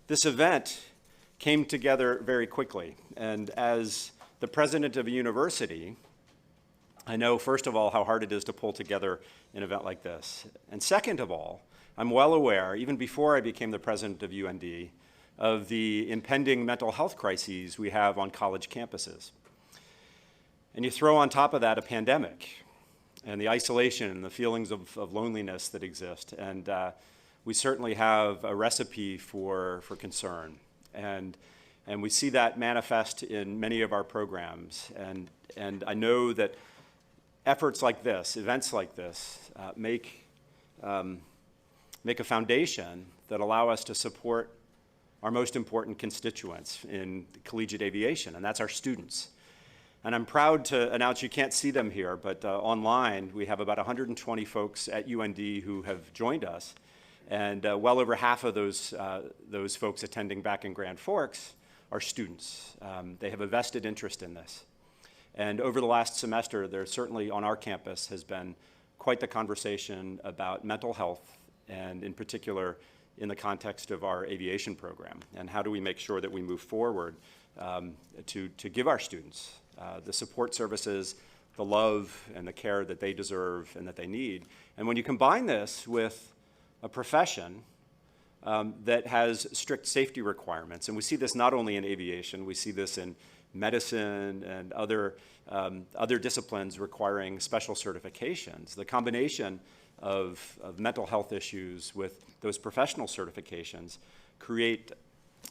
This event came together very quickly, and as the president of a university, I know, first of all, how hard it is to pull together an event like this. And second of all, I'm well aware, even before I became the president of UND, of the impending mental health crises we have on college campuses. And you throw on top of that a pandemic and the isolation and the feelings of loneliness that exist. And we certainly have a recipe for concern. And we see that manifest in many of our programs. And I know that efforts like this, events like this, make a foundation that allow us to support our most important constituents in collegiate aviation, and that's our students. And I'm proud to announce, you can't see them here, but online we have about 120 folks at UND who have joined us, and well over half of those folks attending back in Grand Forks are students. They have a vested interest in this. And over the last semester, there certainly on our campus has been quite the conversation about mental health, and in particular in the context of our aviation program, and how do we make sure that we move forward to give our students the support services, the love and the care that they deserve and that they need. And when you combine this with a profession that has strict safety requirements, and we see this not only in aviation, we see this in medicine and other disciplines requiring special certifications. The combination of mental health issues with those professional certifications create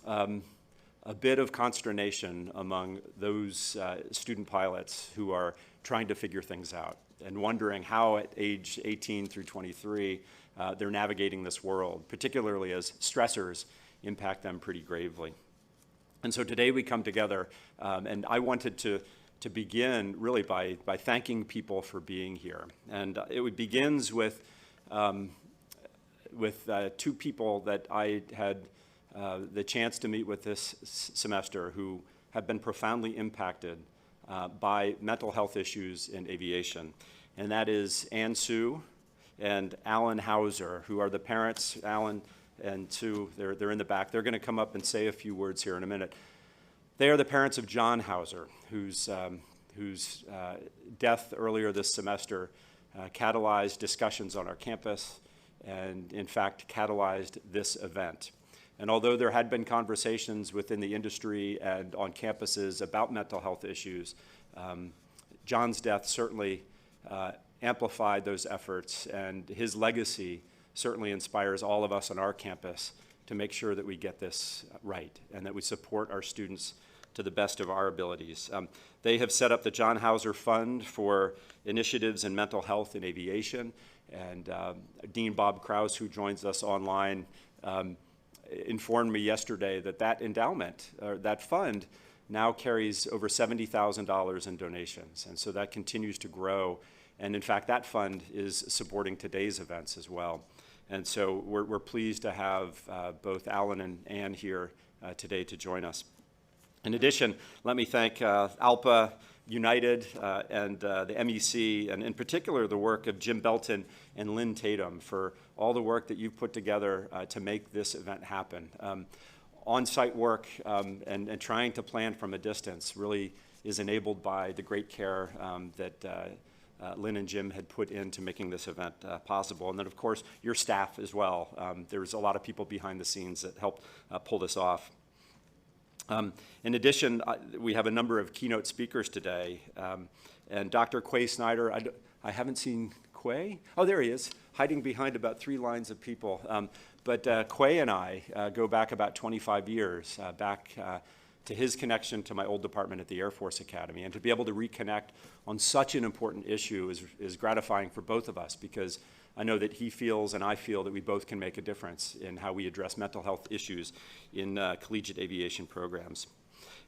a bit of consternation among those student pilots who are trying to figure things out and wondering how at age 18 through 23 they're navigating this world, particularly as stressors impact them pretty gravely. And so today we come together, and I wanted to begin really by thanking people for being here. And it begins with two people that I had the chance to meet with this semester who have been profoundly impacted by mental health issues in aviation. And that is Ann Sue and Alan Hauser, who are the parents. Alan and Sue, they're in the back. They're going to come up and say a few words here in a minute. They are the parents of John Hauser, whose death earlier this semester catalyzed discussions on our campus and, in fact, catalyzed this event. And although there had been conversations within the industry and on campuses about mental health issues, John's death certainly amplified those efforts, and his legacy certainly inspires all of us on our campus to make sure that we get this right and that we support our students to the best of our abilities. They have set up the John Hauser Fund for initiatives in mental health and aviation, and Dean Bob Krause, who joins us online, informed me yesterday that that endowment, that fund, now carries over $70,000 in donations, and so that continues to grow. And in fact, that fund is supporting today's events as well. And so we're pleased to have both Alan and Ann here today to join us. In addition, let me thank ALPA United and the MEC, and in particular the work of Jim Belton and Lynn Tatum for all the work that you've put together to make this event happen. On-site work and trying to plan from a distance really is enabled by the great care that Lynn and Jim had put into making this event possible. And then, of course, your staff as well. There's a lot of people behind the scenes that helped pull this off. In addition, we have a number of keynote speakers today. And Dr. Quay Snyder, I haven't seen Quay. Oh, there he is, hiding behind about 3 lines of people. But Quay and I go back about 25 years, back to his connection to my old department at the Air Force Academy. And to be able to reconnect on such an important issue is gratifying for both of us, because I know that he feels and I feel that we both can make a difference in how we address mental health issues in collegiate aviation programs.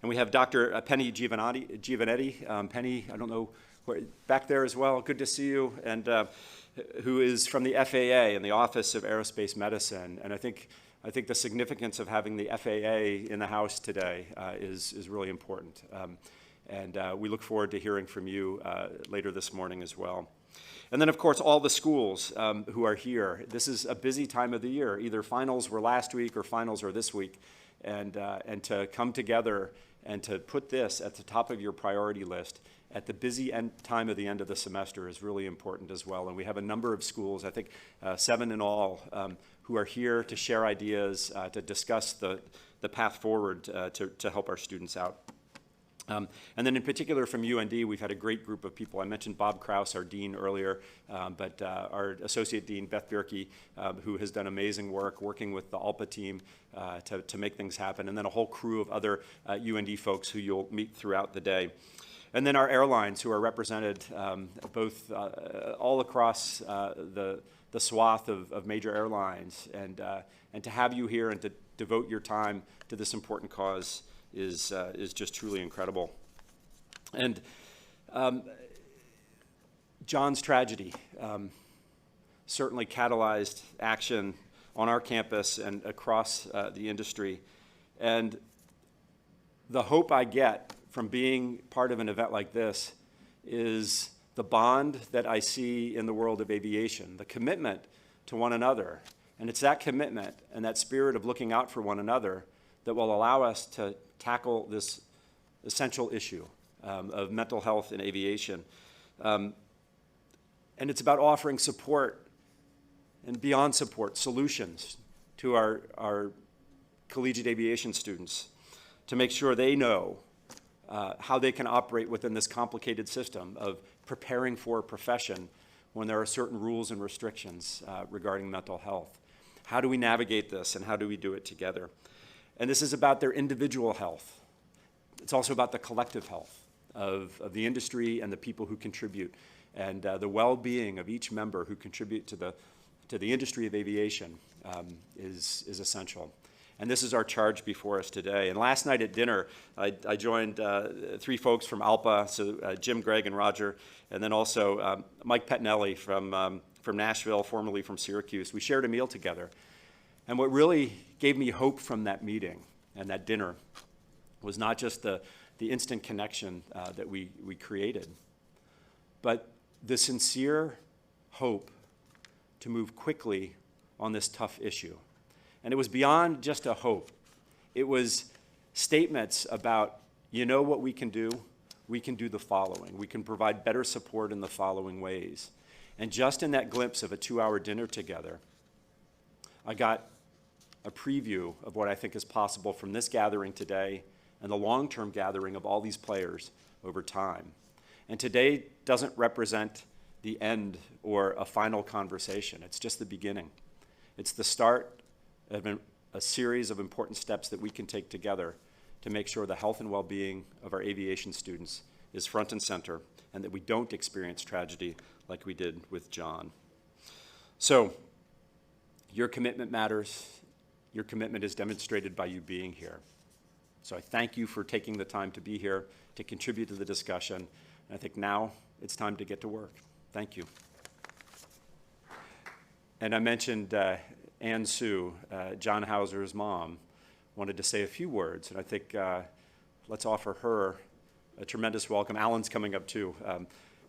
And we have Dr. Penny Giovanetti. Penny, I don't know, back there as well, good to see you, and who is from the FAA and the Office of Aerospace Medicine. And I think the significance of having the FAA in the house today is really important. And we look forward to hearing from you later this morning as well. And then, of course, all the schools who are here. This is a busy time of the year. Either finals were last week or finals are this week. And to come together and to put this at the top of your priority list at the busy time of the end of the semester is really important as well. And we have a number of schools, I think 7 in all, who are here to share ideas, to discuss the path forward to help our students out. And then in particular from UND, we've had a great group of people. I mentioned Bob Krause, our dean, earlier, but our associate dean, Beth Bierke, who has done amazing work working with the ALPA team to make things happen, and then a whole crew of other UND folks who you'll meet throughout the day. And then our airlines, who are represented both all across the swath of major airlines, and to have you here and to devote your time to this important cause is just truly incredible. And John's tragedy certainly catalyzed action on our campus and across the industry. And the hope I get from being part of an event like this is the bond that I see in the world of aviation, the commitment to one another. And it's that commitment and that spirit of looking out for one another that will allow us to tackle this essential issue of mental health in aviation. And it's about offering support and beyond support, solutions to our collegiate aviation students to make sure they know how they can operate within this complicated system of preparing for a profession when there are certain rules and restrictions regarding mental health. How do we navigate this, and how do we do it together? And this is about their individual health. It's also about the collective health of the industry and the people who contribute, and the well-being of each member who contribute to the industry of aviation is essential. And this is our charge before us today. And last night at dinner, I joined 3 folks from ALPA, so Jim, Greg, and Roger, and then also Mike Pettinelli from Nashville, formerly from Syracuse. We shared a meal together. And what really gave me hope from that meeting and that dinner was not just the instant connection that we created, but the sincere hope to move quickly on this tough issue. And it was beyond just a hope. It was statements about, you know what we can do? We can do the following. We can provide better support in the following ways. And just in that glimpse of a 2-hour dinner together, I got a preview of what I think is possible from this gathering today and the long-term gathering of all these players over time. And today doesn't represent the end or a final conversation. It's just the beginning. It's the start of a series of important steps that we can take together to make sure the health and well-being of our aviation students is front and center, and that we don't experience tragedy like we did with John. So, your commitment matters. Your commitment is demonstrated by you being here. So I thank you for taking the time to be here, to contribute to the discussion. And I think now it's time to get to work. Thank you. And I mentioned Ann Sue, John Hauser's mom, wanted to say a few words. And I think let's offer her a tremendous welcome. Alan's coming up too.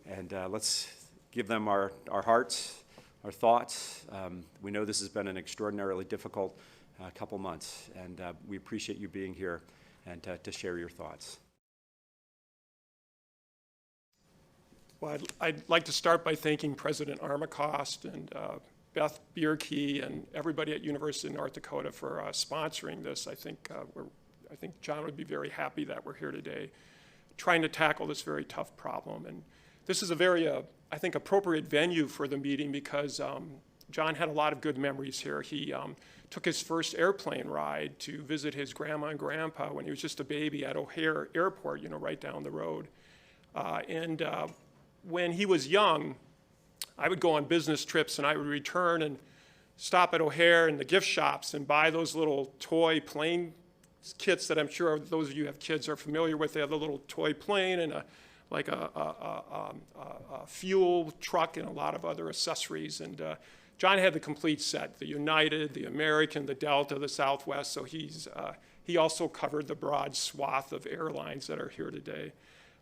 And let's give them our hearts, our thoughts. We know this has been an extraordinarily difficult couple months, and we appreciate you being here and to share your thoughts. Well, I'd like to start by thanking President Armacost and Beth Bierke and everybody at University of North Dakota for sponsoring this. I think John would be very happy that we're here today trying to tackle this very tough problem. And this is a very, I think, appropriate venue for the meeting because John had a lot of good memories here. He took his first airplane ride to visit his grandma and grandpa when he was just a baby at O'Hare Airport, right down the road. And when he was young, I would go on business trips and I would return and stop at O'Hare and the gift shops and buy those little toy plane kits that I'm sure those of you who have kids are familiar with. They have a little toy plane and a fuel truck and a lot of other accessories. And John had the complete set, the United, the American, the Delta, the Southwest. So he also covered the broad swath of airlines that are here today.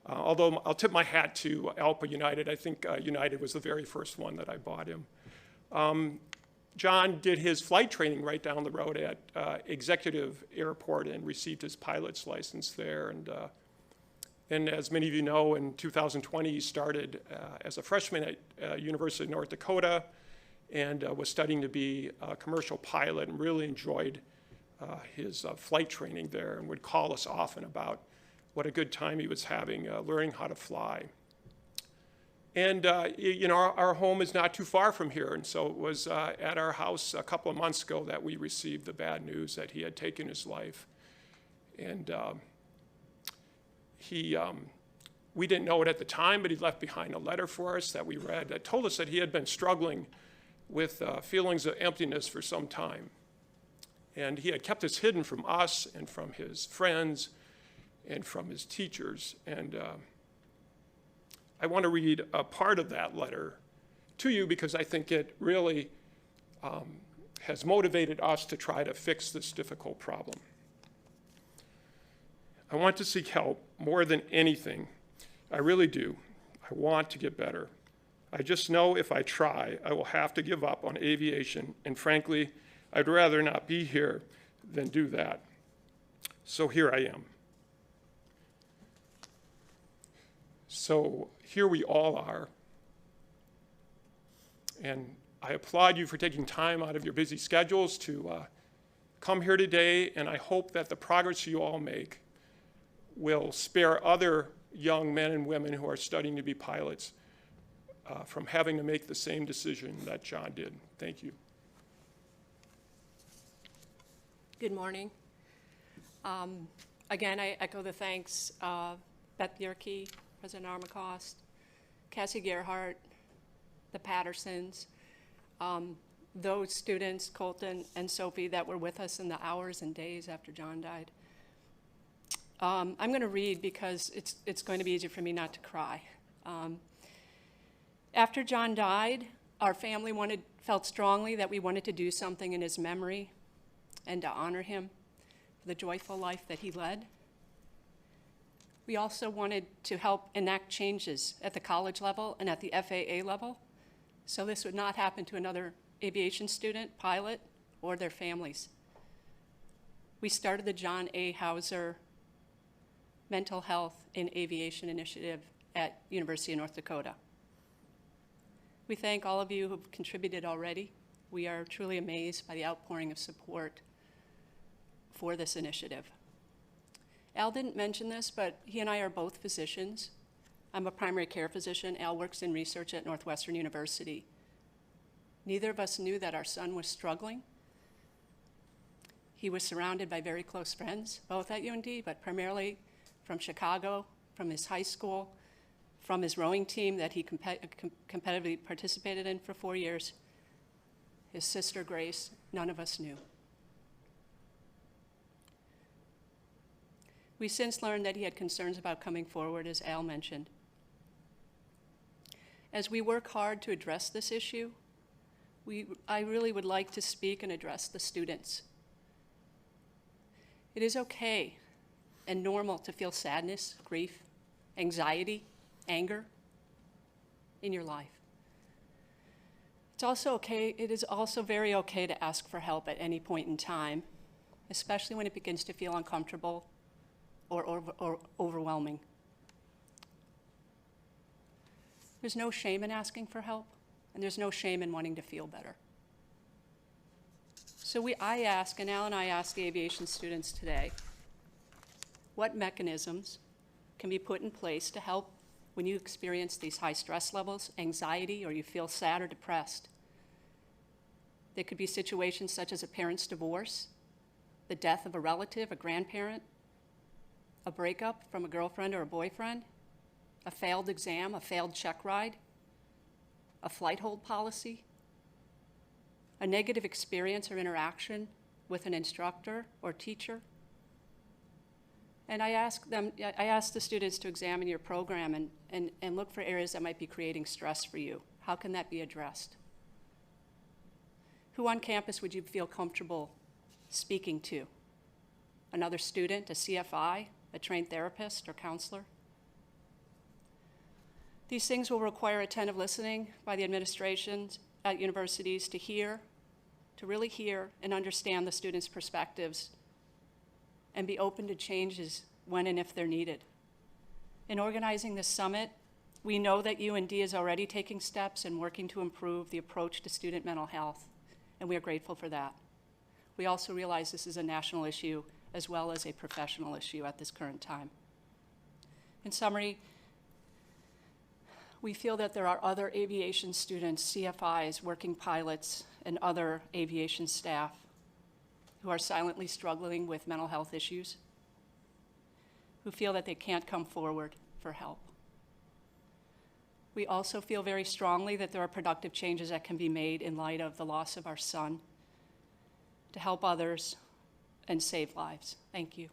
Although I'll tip my hat to Alpa United. I think United was the very first one that I bought him. John did his flight training right down the road at Executive Airport and received his pilot's license there. And as many of you know, in 2020, he started as a freshman at University of North Dakota and was studying to be a commercial pilot and really enjoyed his flight training there and would call us often about what a good time he was having learning how to fly. And our home is not too far from here, and so it was at our house a couple of months ago that we received the bad news that he had taken his life. And we didn't know it at the time, but he left behind a letter for us that we read that told us that he had been struggling with feelings of emptiness for some time. And he had kept this hidden from us and from his friends and from his teachers. And I want to read a part of that letter to you because I think it really has motivated us to try to fix this difficult problem. I want to seek help more than anything. I really do. I want to get better. I just know if I try, I will have to give up on aviation, and frankly, I'd rather not be here than do that. So here I am. So here we all are. And I applaud you for taking time out of your busy schedules to come here today, and I hope that the progress you all make will spare other young men and women who are studying to be pilots from having to make the same decision that John did. Thank you. Good morning. Again, I echo the thanks. Beth Bierke, President Armacost, Cassie Gerhardt, the Pattersons, those students, Colton and Sophie, that were with us in the hours and days after John died. I'm going to read because it's going to be easier for me not to cry. After John died, our family felt strongly that we wanted to do something in his memory and to honor him for the joyful life that he led. We also wanted to help enact changes at the college level and at the FAA level, so this would not happen to another aviation student, pilot, or their families. We started the John A. Hauser Mental Health in Aviation Initiative at University of North Dakota. We thank all of you who've contributed already. We are truly amazed by the outpouring of support for this initiative. Al didn't mention this, but he and I are both physicians. I'm a primary care physician. Al works in research at Northwestern University. Neither of us knew that our son was struggling. He was surrounded by very close friends, both at UND, but primarily from Chicago, from his high school, from his rowing team that he competitively participated in for 4 years. His sister, Grace, none of us knew. We since learned that he had concerns about coming forward, as Al mentioned. As we work hard to address this issue, I really would like to speak and address the students. It is okay and normal to feel sadness, grief, anxiety, anger in your life. It is also very okay to ask for help at any point in time, especially when it begins to feel uncomfortable or overwhelming. There's no shame in asking for help, and there's no shame in wanting to feel better. So I ask, and Al and I ask the aviation students today, what mechanisms can be put in place to help when you experience these high stress levels, anxiety, or you feel sad or depressed? There could be situations such as a parent's divorce, the death of a relative, a grandparent, a breakup from a girlfriend or a boyfriend, a failed exam, a failed check ride, a flight hold policy, a negative experience or interaction with an instructor or teacher. And I ask the students to examine your program and look for areas that might be creating stress for you. How can that be addressed? Who on campus would you feel comfortable speaking to? Another student, a CFI, a trained therapist or counselor? These things will require attentive listening by the administrations at universities to really hear and understand the students' perspectives and be open to changes when and if they're needed. In organizing this summit, we know that UND is already taking steps and working to improve the approach to student mental health, and we are grateful for that. We also realize this is a national issue as well as a professional issue at this current time. In summary, we feel that there are other aviation students, CFIs, working pilots, and other aviation staff who are silently struggling with mental health issues, who feel that they can't come forward for help. We also feel very strongly that there are productive changes that can be made in light of the loss of our son to help others and save lives. Thank you.